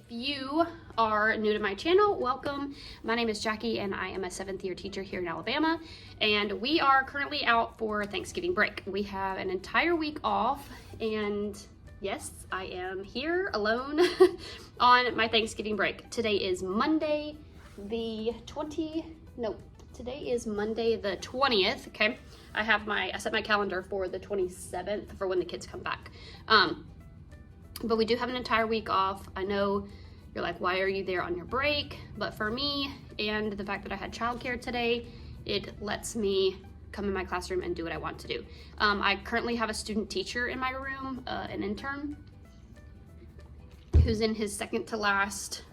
you are new to my channel, welcome. My name is Jackie and I am a 7th year teacher here in Alabama, and we are currently out for Thanksgiving break. We have an entire week off, and yes, I am here alone on my Thanksgiving break. Today is Monday the 20th, okay? I set my calendar for the 27th for when the kids come back. But we do have an entire week off. I know you're like, why are you there on your break? But for me, and the fact that I had childcare today, it lets me come in my classroom and do what I want to do. I currently have a student teacher in my room, an intern, who's in his second to last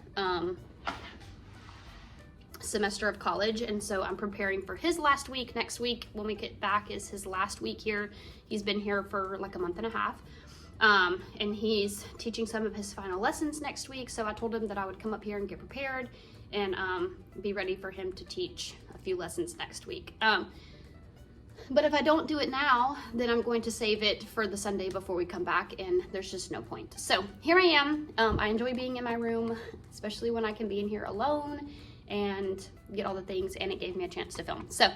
semester of college, and so I'm preparing for his last week. Next week when we get back is his last week here. He's been here for like a month and a half, and he's teaching some of his final lessons next week, so I told him that I would come up here and get prepared and be ready for him to teach a few lessons next week. But if I don't do it now, then I'm going to save it for the Sunday before we come back, and there's just no point. So here I am. I enjoy being in my room, especially when I can be in here alone and get all the things, and it gave me a chance to film. So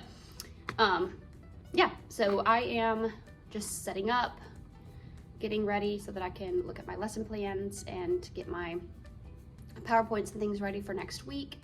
yeah, so I am just setting up, getting ready so that I can look at my lesson plans and get my PowerPoints and things ready for next week.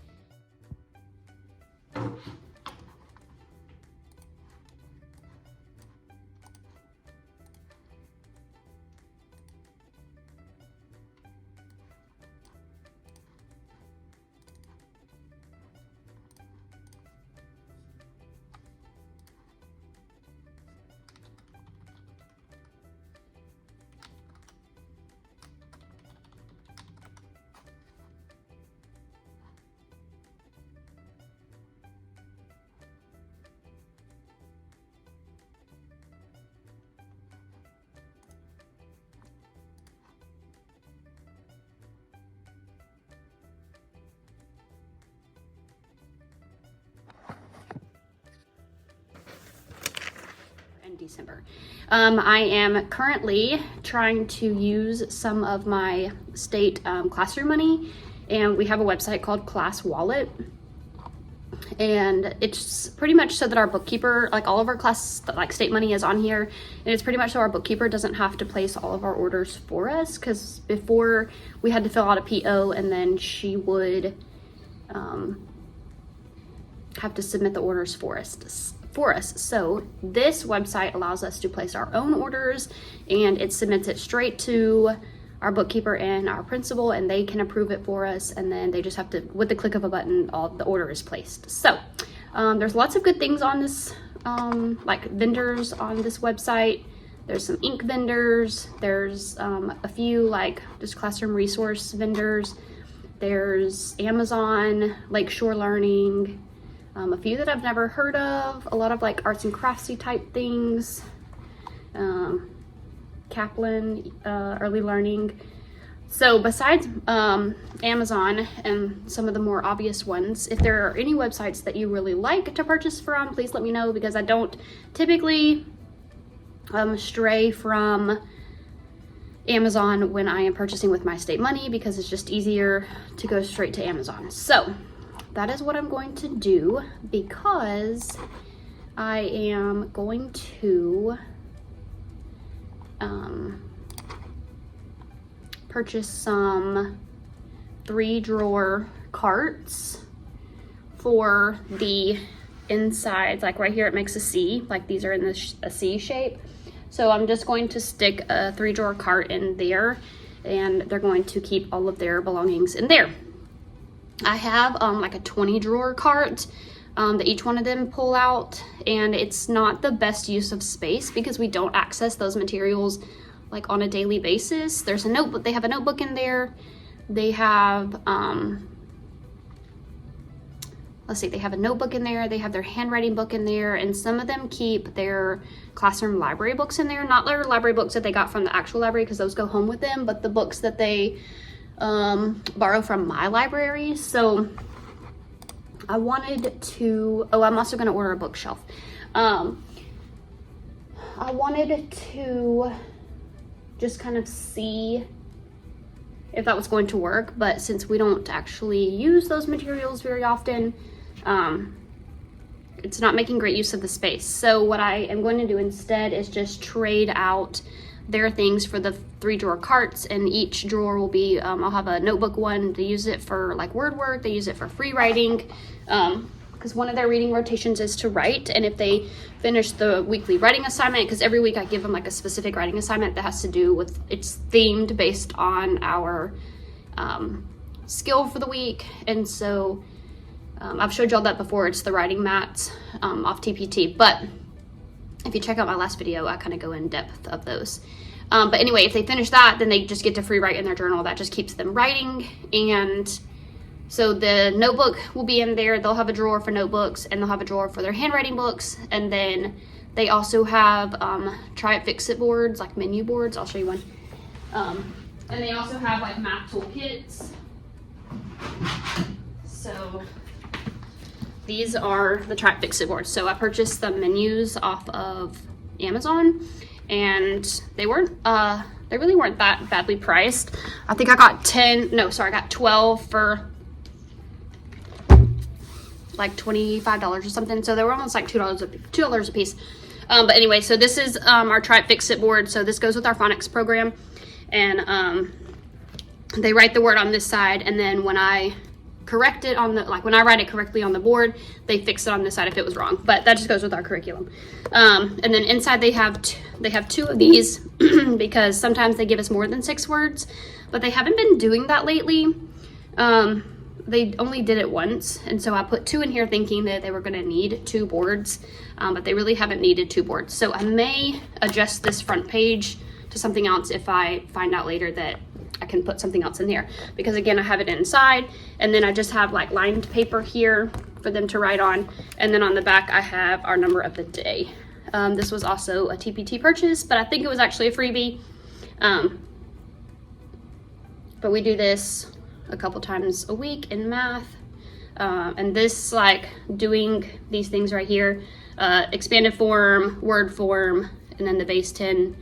December. I am currently trying to use some of my state classroom money, and we have a website called Class Wallet, and it's pretty much so that our bookkeeper, like all of our class, like state money is on here, and it's pretty much so our bookkeeper doesn't have to place all of our orders for us, because before we had to fill out a PO and then she would have to submit the orders for us. So this website allows us to place our own orders, and it submits it straight to our bookkeeper and our principal, and they can approve it for us, and then they just have to, with the click of a button, all the order is placed. So there's lots of good things on this, like vendors on this website. There's some ink vendors, there's a few like just classroom resource vendors, there's Amazon, Lakeshore Learning, a few that I've never heard of, a lot of like arts and craftsy type things, Kaplan, Early Learning. So besides Amazon and some of the more obvious ones, if there are any websites that you really like to purchase from, please let me know, because I don't typically stray from Amazon when I am purchasing with my state money, because it's just easier to go straight to Amazon. So that is what I'm going to do, because I am going to purchase some 3-drawer carts for the insides. Like right here it makes a C, like these are in a C shape. So I'm just going to stick a 3-drawer cart in there, and they're going to keep all of their belongings in there. I have like a 20-drawer cart that each one of them pull out, and it's not the best use of space because we don't access those materials like on a daily basis. There's a notebook, they have a notebook in there. They have, they have a notebook in there, they have their handwriting book in there, and some of them keep their classroom library books in there. Not their library books that they got from the actual library, because those go home with them, but the books that they borrow from my library. So I wanted to, I'm also going to order a bookshelf. I wanted to just kind of see if that was going to work, but since we don't actually use those materials very often, it's not making great use of the space. So what I am going to do instead is just trade out their things for the 3-drawer carts, and each drawer will be, I'll have a notebook one. They use it for like word work, they use it for free writing, because one of their reading rotations is to write, and if they finish the weekly writing assignment, because every week I give them like a specific writing assignment that has to do with, it's themed based on our skill for the week, and so I've showed y'all that before. It's the writing mats off TPT, but if you check out my last video, I kind of go in depth of those. But anyway, if they finish that, then they just get to free write in their journal. That just keeps them writing. And so the notebook will be in there. They'll have a drawer for notebooks, and they'll have a drawer for their handwriting books. And then they also have try it, fix it boards, like menu boards. I'll show you one. And they also have like math toolkits. So these are the try it, fix it boards. So I purchased the menus off of Amazon, and they really weren't that badly priced. I think I got 12 for like $25 or something. So they were almost like $2 a piece. But anyway, so this is our try it, fix it board. So this goes with our phonics program, and they write the word on this side, and then when I correct it on the, like when I write it correctly on the board, they fix it on this side if it was wrong. But that just goes with our curriculum. And then inside they have two of these because sometimes they give us more than 6 words, but they haven't been doing that lately. They only did it once, and so I put 2 in here thinking that they were going to need 2 boards, but they really haven't needed 2 boards. So I may adjust this front page to something else if I find out later that I can put something else in here, because again, I have it inside, and then I just have like lined paper here for them to write on, and then on the back I have our number of the day. This was also a TPT purchase, but I think it was actually a freebie. But we do this a couple times a week in math, and this, like doing these things right here, expanded form, word form, and then the base 10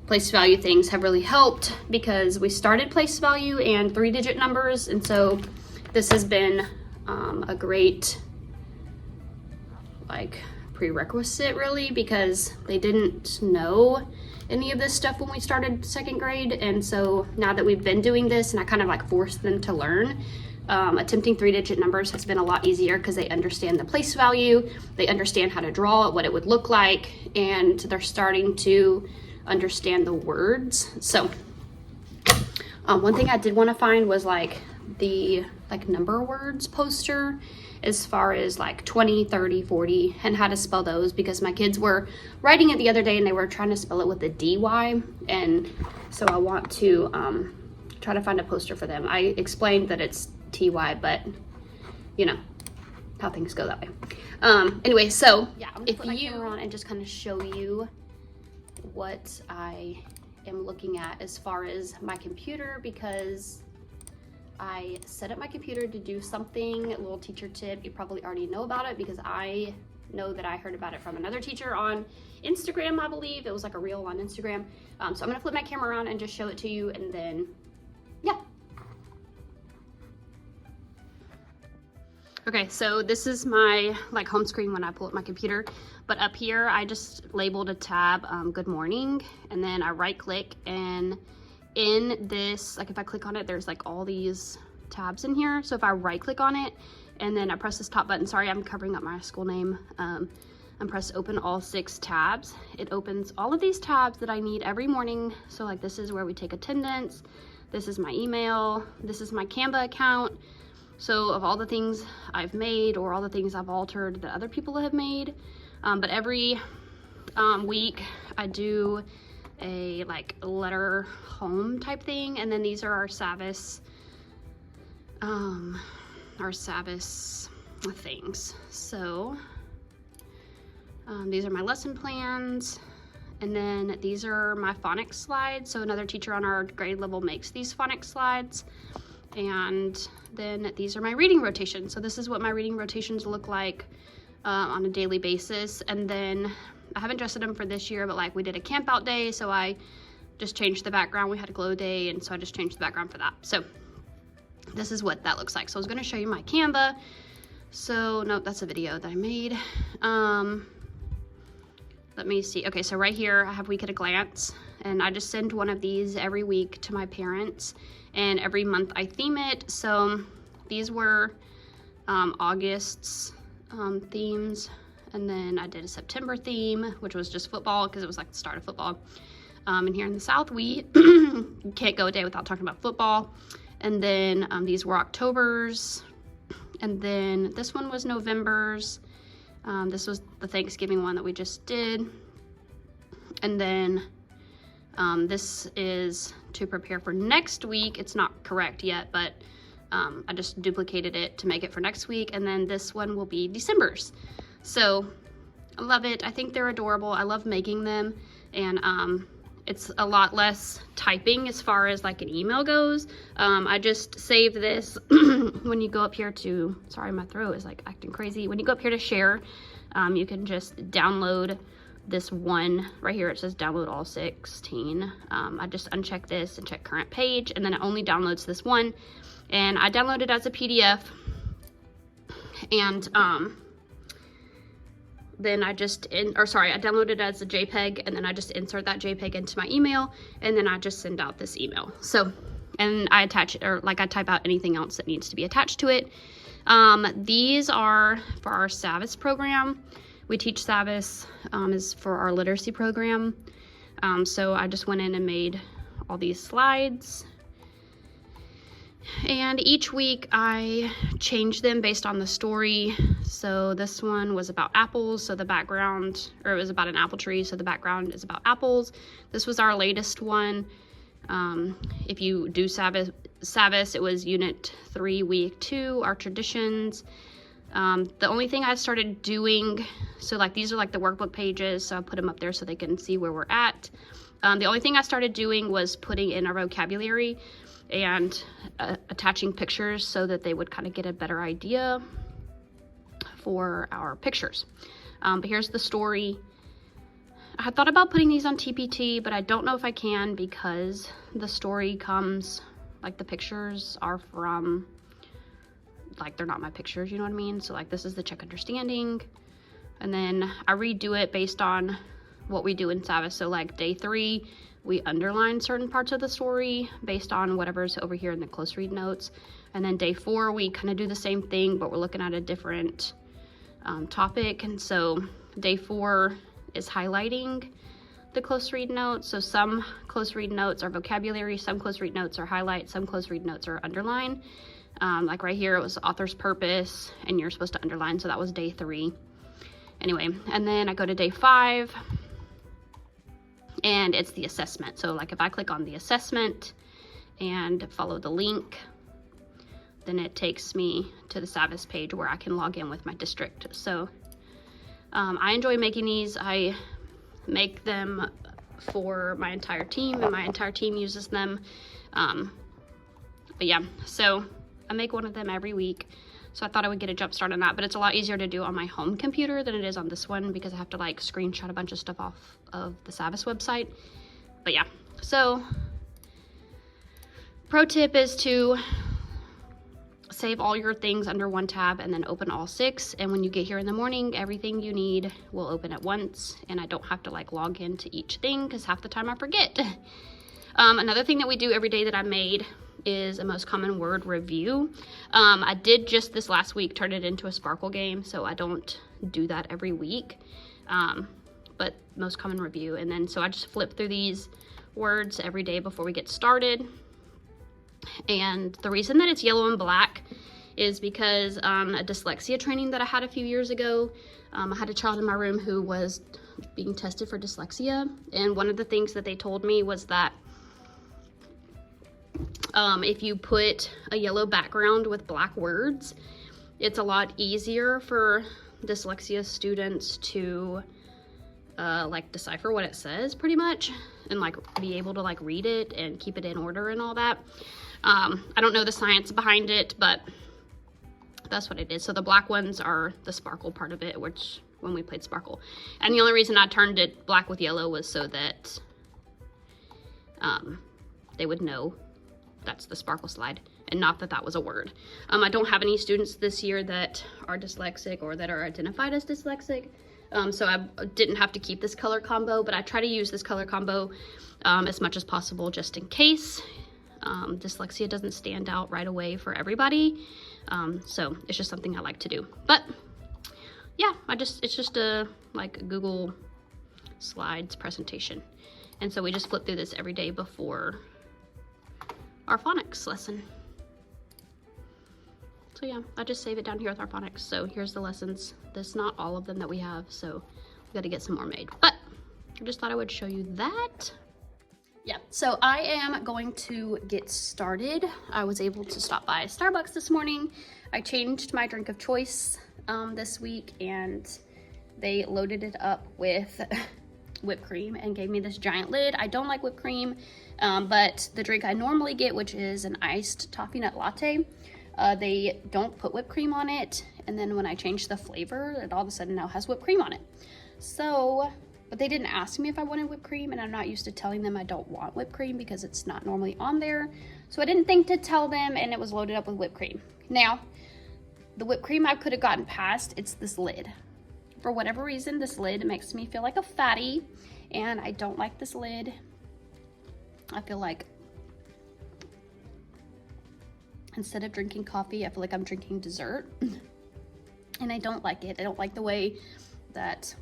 place value things have really helped, because we started place value and 3-digit numbers, and so this has been a great like prerequisite really, because they didn't know any of this stuff when we started 2nd grade, and so now that we've been doing this and I kind of like forced them to learn, attempting 3-digit numbers has been a lot easier because they understand the place value, they understand how to draw it, what it would look like, and they're starting to understand the words. So one thing I did want to find was like the number words poster, as far as like 20, 30, 40, and how to spell those, because my kids were writing it the other day and they were trying to spell it with a DY, and so I want to try to find a poster for them. I explained that it's TY, but you know how things go that way. Anyway, so yeah, I'm gonna put my camera on and just kind of show you what I am looking at as far as my computer, because I set up my computer to do something. A little teacher tip, you probably already know about it, because I know that I heard about it from another teacher on Instagram, I believe. It was like a reel on Instagram. So I'm gonna flip my camera around and just show it to you, and then, yeah. Okay, so this is my like home screen when I pull up my computer, but up here I just labeled a tab, good morning, and then I right click, and in this, like if I click on it, there's like all these tabs in here. So if I right click on it and then I press this top button, sorry, I'm covering up my school name, and press open all 6 tabs, it opens all of these tabs that I need every morning. So like this is where we take attendance, this is my email, this is my Canva account. So of all the things I've made or all the things I've altered that other people have made, but every week I do a like letter home type thing, and then these are our Savvis things. So these are my lesson plans, and then these are my phonics slides. So another teacher on our grade level makes these phonics slides, and then these are my reading rotations. So this is what my reading rotations look like on a daily basis. And then I haven't adjusted them for this year, but like we did a camp out day, so I just changed the background. We had a glow day, and so I just changed the background for that. So this is what that looks like. So I was gonna show you my Canva. So, nope, that's a video that I made. Let me see. Okay, so right here I have Week at a Glance, and I just send one of these every week to my parents, and every month I theme it. So these were August's themes, and then I did a September theme, which was just football because it was like the start of football. And here in the South, we can't go a day without talking about football. And then these were October's, and then this one was November's. This was the Thanksgiving one that we just did. And then this is to prepare for next week. It's not correct yet, but I just duplicated it to make it for next week. And then this one will be December's. So I love it. I think they're adorable. I love making them. And it's a lot less typing as far as like an email goes. I just saved this when you go up here to, sorry, my throat is like acting crazy. When you go up here to share, you can just download this one right here. It says download all 16. I just uncheck this and check current page, and then it only downloads this one. And I downloaded it as a PDF, and then I downloaded it as a JPEG, and then I just insert that JPEG into my email, and then I just send out this email. So, and I attach it, or like I type out anything else that needs to be attached to it. These are for our Savvis program. We teach Savvis is for our literacy program. So I just went in and made all these slides. And each week I change them based on the story. So this one was about apples, so the background, or it was about an apple tree, so the background is about apples. This was our latest one. If you do Savvis, it was Unit 3, Week 2, our traditions. The only thing I started doing, so like these are like the workbook pages, so I put them up there so they can see where we're at. The only thing I started doing was putting in our vocabulary and attaching pictures so that they would kind of get a better idea for our pictures. But here's the story. I thought about putting these on TPT, but I don't know if I can because the story comes, like the pictures are from, like they're not my pictures, you know what I mean? So like this is the check understanding, and then I redo it based on what we do in Savvis. So like day 3, we underline certain parts of the story based on whatever's over here in the close read notes. And then day 4, we kind of do the same thing, but we're looking at a different topic. And so day 4 is highlighting the close read notes. So some close read notes are vocabulary, some close read notes are highlight, some close read notes are underline. Like right here, it was author's purpose, and you're supposed to underline, so that was day 3. Anyway, and then I go to day 5, and it's the assessment. So like if I click on the assessment and follow the link, then it takes me to the Savvis page where I can log in with my district. So I enjoy making these. I make them for my entire team, and my entire team uses them. But yeah, so I make one of them every week. So I thought I would get a jump start on that, but it's a lot easier to do on my home computer than it is on this one because I have to like screenshot a bunch of stuff off of the Savvis website. But yeah, so pro tip is to save all your things under one tab and then open all 6. And when you get here in the morning, everything you need will open at once, and I don't have to like log into each thing because half the time I forget. Another thing that we do every day that I made is a most common word review. I did just this last week turn it into a Sparkle game, so I don't do that every week, but most common review. And then so I just flip through these words every day before we get started. And the reason that it's yellow and black is because a dyslexia training that I had a few years ago, I had a child in my room who was being tested for dyslexia, and one of the things that they told me was that if you put a yellow background with black words, it's a lot easier for dyslexia students to like decipher what it says pretty much, and like be able to like read it and keep it in order and all that. I don't know the science behind it, but that's what it is. So the black ones are the Sparkle part of it, which when we played Sparkle. And the only reason I turned it black with yellow was so that they would know that's the sparkle slide, and not that that was a word. I don't have any students this year that are dyslexic or that are identified as dyslexic, so I didn't have to keep this color combo, but I try to use this color combo as much as possible just in case. Dyslexia doesn't stand out right away for everybody, so it's just something I like to do. But yeah, it's just a like Google Slides presentation, and so we just flip through this every day before our phonics lesson. So yeah, I just save it down here with our phonics. So here's the lessons. There's not all of them that we have, so we got to get some more made. But I just thought I would show you that. Yeah, so I am going to get started. I was able to stop by Starbucks this morning. I changed my drink of choice this week, and they loaded it up with whipped cream and gave me this giant lid. I don't like whipped cream, but the drink I normally get, which is an iced toffee nut latte, they don't put whipped cream on it, and then when I changed the flavor, it all of a sudden now has whipped cream on it. So, but they didn't ask me if I wanted whipped cream, and I'm not used to telling them I don't want whipped cream because it's not normally on there. So I didn't think to tell them, and it was loaded up with whipped cream. Now, the whipped cream I could have gotten past, it's this lid. For whatever reason, this lid makes me feel like a fatty, and I don't like this lid. I feel like instead of drinking coffee, I feel like I'm drinking dessert, and I don't like it. I don't like the way that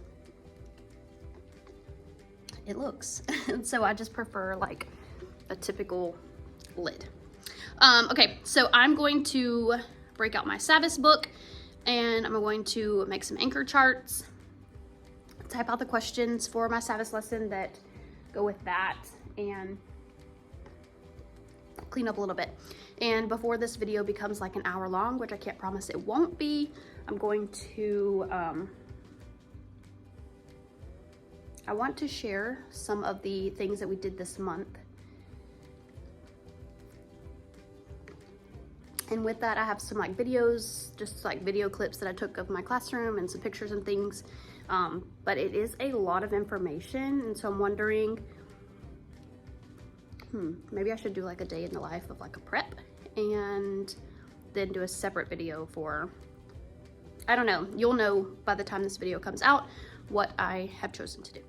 it looks. And so I just prefer like a typical lid. Okay, so I'm going to break out my Savvas book, and I'm going to make some anchor charts, type out the questions for my Savvas lesson that go with that, and clean up a little bit. And before this video becomes like an hour long, which I can't promise it won't be, I'm going to, I want to share some of the things that we did this month. And with that, I have some like videos, just like video clips that I took of my classroom and some pictures and things. But it is a lot of information. And so I'm wondering, maybe I should do like a day in the life of like a prep and then do a separate video for, I don't know. You'll know by the time this video comes out what I have chosen to do.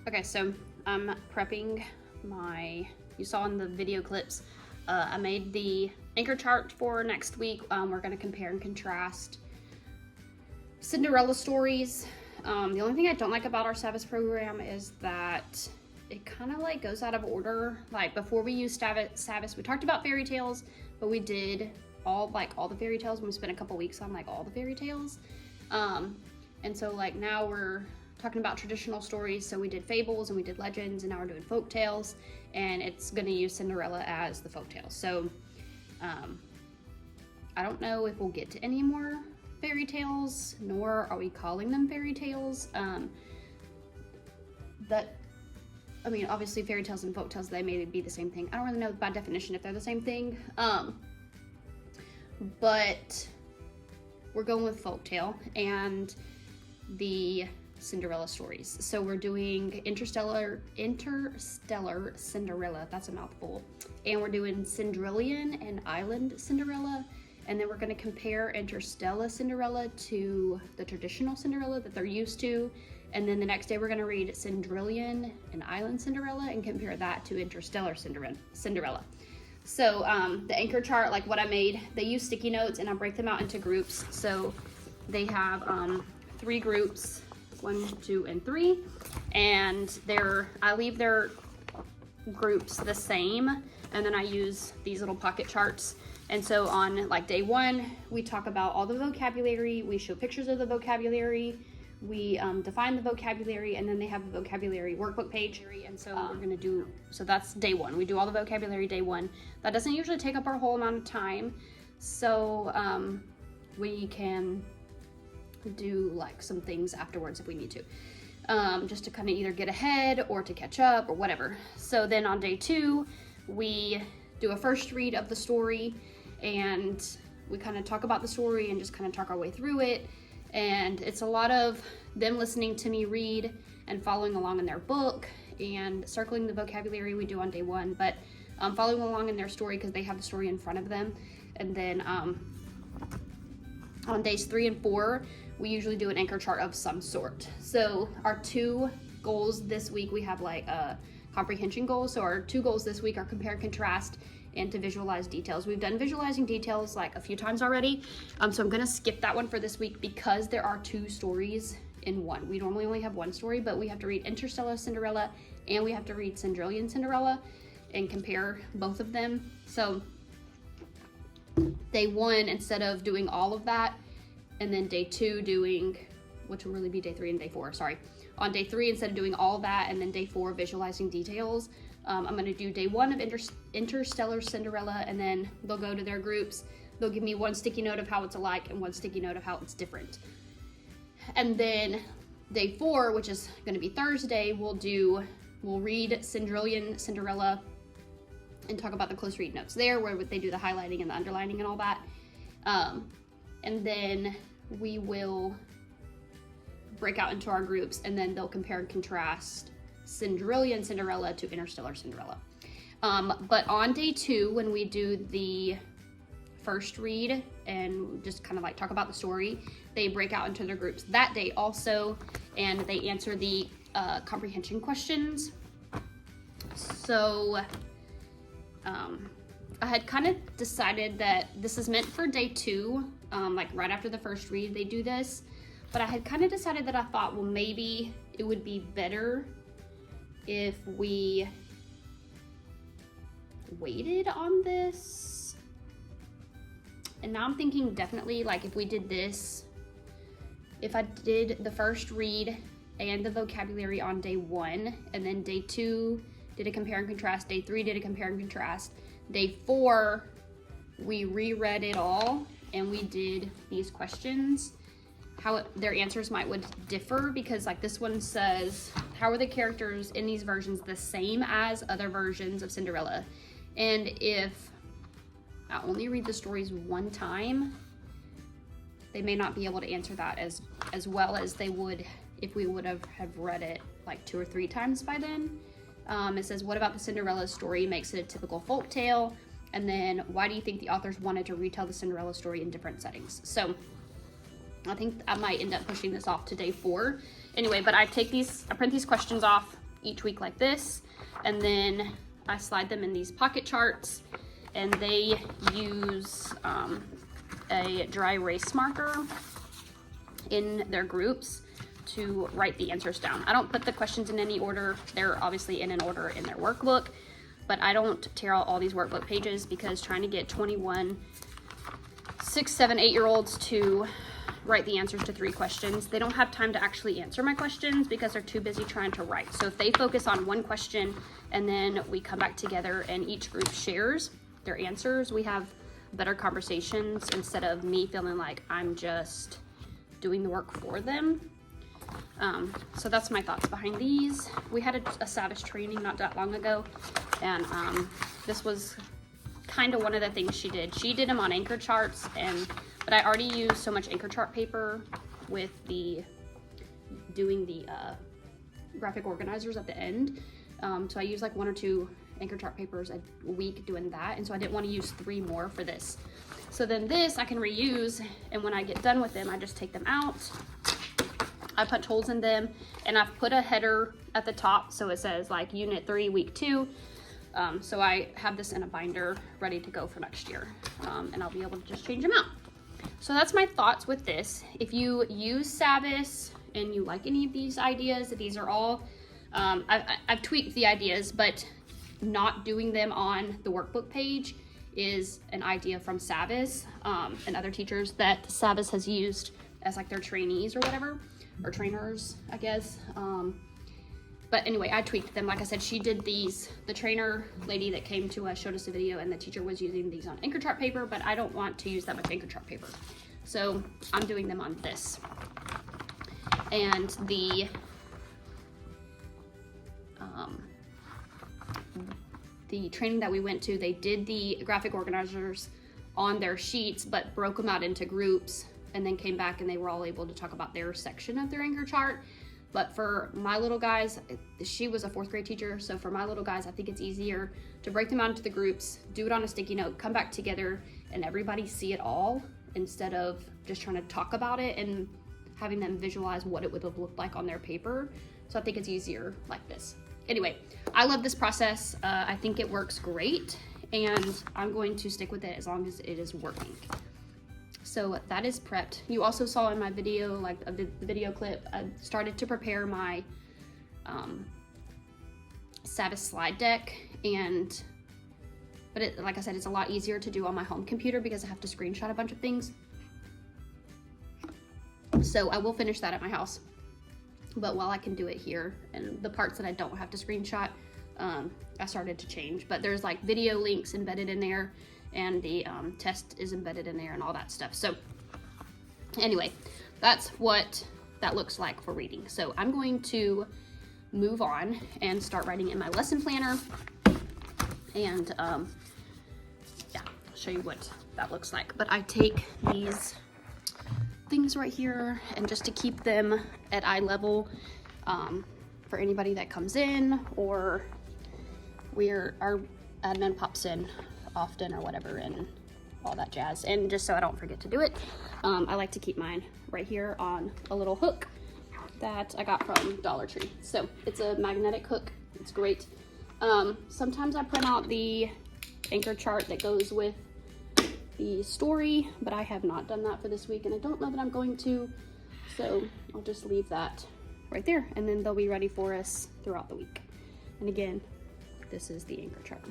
Okay, so I'm prepping you saw in the video clips, I made the anchor chart for next week. We're gonna compare and contrast Cinderella stories. The only thing I don't like about our Savvis program is that it kind of like goes out of order. Like before we used Savvis, we talked about fairy tales, but we did all the fairy tales, and we spent a couple weeks on like all the fairy tales. And so like now we're talking about traditional stories. So we did fables and we did legends, and now we're doing folk tales, and it's gonna use Cinderella as the folk tale. So I don't know if we'll get to any more fairy tales, nor are we calling them fairy tales. I mean, obviously fairy tales and folk tales, they may be the same thing. I don't really know by definition if they're the same thing. But we're going with folktale and the Cinderella stories. So we're doing Interstellar Cinderella, that's a mouthful. And we're doing Cendrillon and Island Cinderella. And then we're gonna compare Interstellar Cinderella to the traditional Cinderella that they're used to. And then the next day we're gonna read Cendrillon and Island Cinderella and compare that to Interstellar Cinderella. So the anchor chart, like what I made, they use sticky notes, and I break them out into groups. So they have 3 groups, 1, 2, and 3, and I leave their groups the same, and then I use these little pocket charts. And so on like day 1, we talk about all the vocabulary, we show pictures of the vocabulary, we define the vocabulary, and then they have a vocabulary workbook page. And so we're gonna so that's day 1. We do all the vocabulary day 1. That doesn't usually take up our whole amount of time. So we can do like some things afterwards if we need to. Just to kind of either get ahead or to catch up or whatever. So then on day 2, we do a first read of the story, and we kind of talk about the story and just kind of talk our way through it. And it's a lot of them listening to me read and following along in their book and circling the vocabulary we do on day 1, but following along in their story because they have the story in front of them. And then on days 3 and 4, we usually do an anchor chart of some sort. So our 2 goals this week, we have like comprehension goals. So our 2 goals this week are compare and contrast and to visualize details. We've done visualizing details like a few times already. So I'm gonna skip that one for this week because there are 2 stories in one. We normally only have 1 story, but we have to read Interstellar Cinderella and we have to read Cendrillon Cinderella and compare both of them. So day 1, instead of doing all of that, and then day 2 doing, which will really be day 3 and day 4, sorry. On day 3, instead of doing all that, and then day 4 visualizing details, I'm gonna do day 1 of Interstellar Cinderella, and then they'll go to their groups. They'll give me 1 sticky note of how it's alike and 1 sticky note of how it's different. And then day 4, which is gonna be Thursday, we'll read Cendrillon Cinderella and talk about the close read notes there, where they do the highlighting and the underlining and all that. And then we will break out into our groups, and then they'll compare and contrast Cendrillon Cinderella to Interstellar Cinderella. But on day 2, when we do the first read and just kind of like talk about the story, they break out into their groups that day also, and they answer the comprehension questions. So I had kind of decided that this is meant for day 2, like right after the first read they do this, but I had kind of decided that I thought, well, maybe it would be better if we waited on this. And now I'm thinking definitely like if we did this, if I did the first read and the vocabulary on day 1, and then day 2 did a compare and contrast, day 3 did a compare and contrast, day 4 we reread it all and we did these questions, their answers would differ, because like this one says, how are the characters in these versions the same as other versions of Cinderella? And if I only read the stories 1 time, they may not be able to answer that as well as they would if we would have read it like 2 or 3 times by then. It says, what about the Cinderella story makes it a typical folk tale? And then why do you think the authors wanted to retell the Cinderella story in different settings? So I think I might end up pushing this off to day 4. Anyway, but I print these questions off each week like this, and then I slide them in these pocket charts, and they use a dry erase marker in their groups to write the answers down. I don't put the questions in any order. They're obviously in an order in their workbook, but I don't tear out all these workbook pages because trying to get 21 6, 7, 8-year-olds to write the answers to 3 questions, they don't have time to actually answer my questions because they're too busy trying to write. So if they focus on one question and then we come back together and each group shares their answers, we have better conversations instead of me feeling like I'm just doing the work for them. So that's my thoughts behind these. We had a Savage training not that long ago, and this was kind of one of the things she did. She did them on anchor charts, but I already used so much anchor chart paper with doing the graphic organizers at the end. So I used like 1 or 2 anchor chart papers a week doing that, and so I didn't want to use 3 more for this. So then this I can reuse, and when I get done with them, I just take them out. I punch holes in them, and I've put a header at the top so it says like Unit 3, Week 2. So I have this in a binder ready to go for next year, and I'll be able to just change them out. So that's my thoughts with this. If you use Savvis and you like any of these ideas, these are all, I've tweaked the ideas, but not doing them on the workbook page is an idea from Savvis and other teachers that Savvis has used as like their trainees or whatever, or trainers, I guess. But anyway, I tweaked them. Like I said, she did these, the trainer lady that came to us showed us a video, and the teacher was using these on anchor chart paper, but I don't want to use that much anchor chart paper. So I'm doing them on this. And the training that we went to, they did the graphic organizers on their sheets, but broke them out into groups, and then came back and they were all able to talk about their section of their anchor chart. But for my little guys, she was a 4th grade teacher, so for my little guys, I think it's easier to break them out into the groups, do it on a sticky note, come back together, and everybody see it all, instead of just trying to talk about it and having them visualize what it would have looked like on their paper. So I think it's easier like this. Anyway, I love this process. I think it works great, and I'm going to stick with it as long as it is working. So that is prepped. You also saw in my video, like a video clip, I started to prepare my Savvis slide deck, but like I said, it's a lot easier to do on my home computer because I have to screenshot a bunch of things. So I will finish that at my house. But while I can do it here, and the parts that I don't have to screenshot, I started to change. But there's like video links embedded in there, and the test is embedded in there and all that stuff. So anyway, that's what that looks like for reading. So I'm going to move on and start writing in my lesson planner, and yeah, I'll show you what that looks like. But I take these things right here, and just to keep them at eye level for anybody that comes in, or our admin pops in often or whatever, and all that jazz. And just so I don't forget to do it, I like to keep mine right here on a little hook that I got from Dollar Tree. So it's a magnetic hook. It's great. Sometimes I print out the anchor chart that goes with the story, but I have not done that for this week, and I don't know that I'm going to, so I'll just leave that right there, and then they'll be ready for us throughout the week. And again, this is the anchor chart.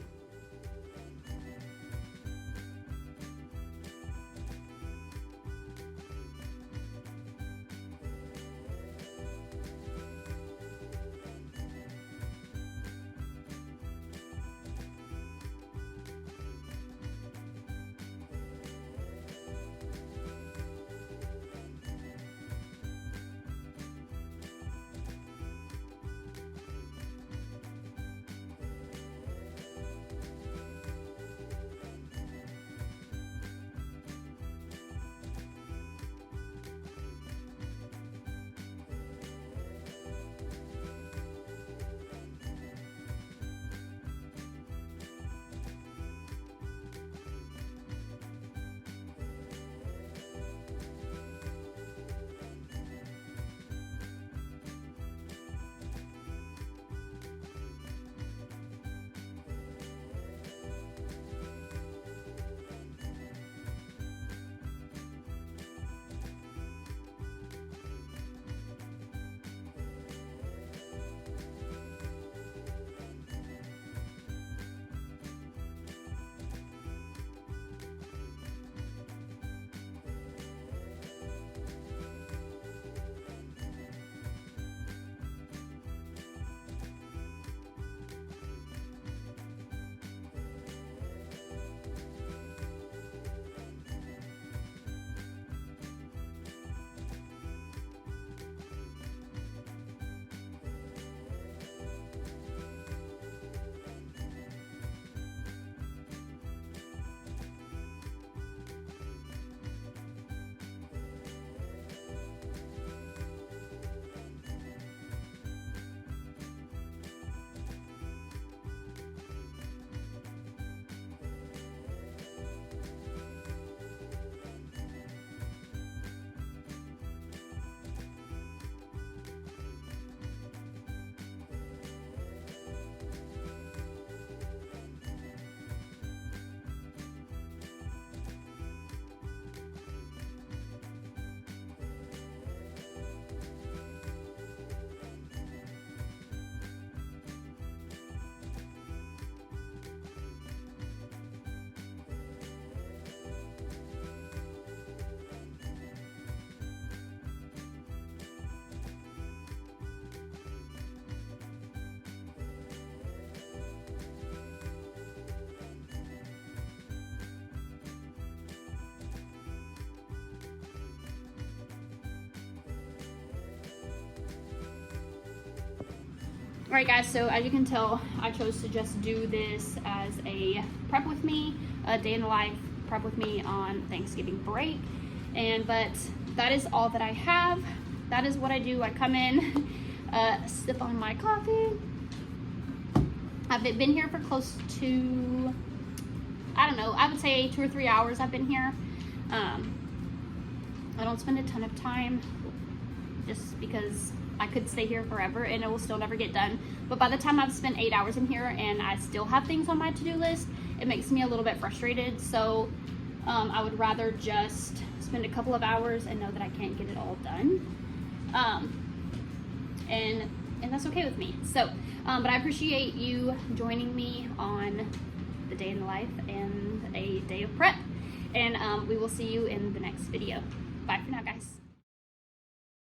Alright guys, so as you can tell, I chose to just do this as a prep with me, a day in the life prep with me on Thanksgiving break. But that is all that I have. That is what I do. I come in, sip on my coffee. I've been here for close to, I don't know, I would say 2 or 3 hours I've been here. I don't spend a ton of time just because I could stay here forever and it will still never get done. But by the time I've spent 8 hours in here and I still have things on my to-do list, it makes me a little bit frustrated. So I would rather just spend a couple of hours and know that I can't get it all done. And that's okay with me. So, but I appreciate you joining me on the day in the life and a day of prep. And we will see you in the next video. Bye for now, guys.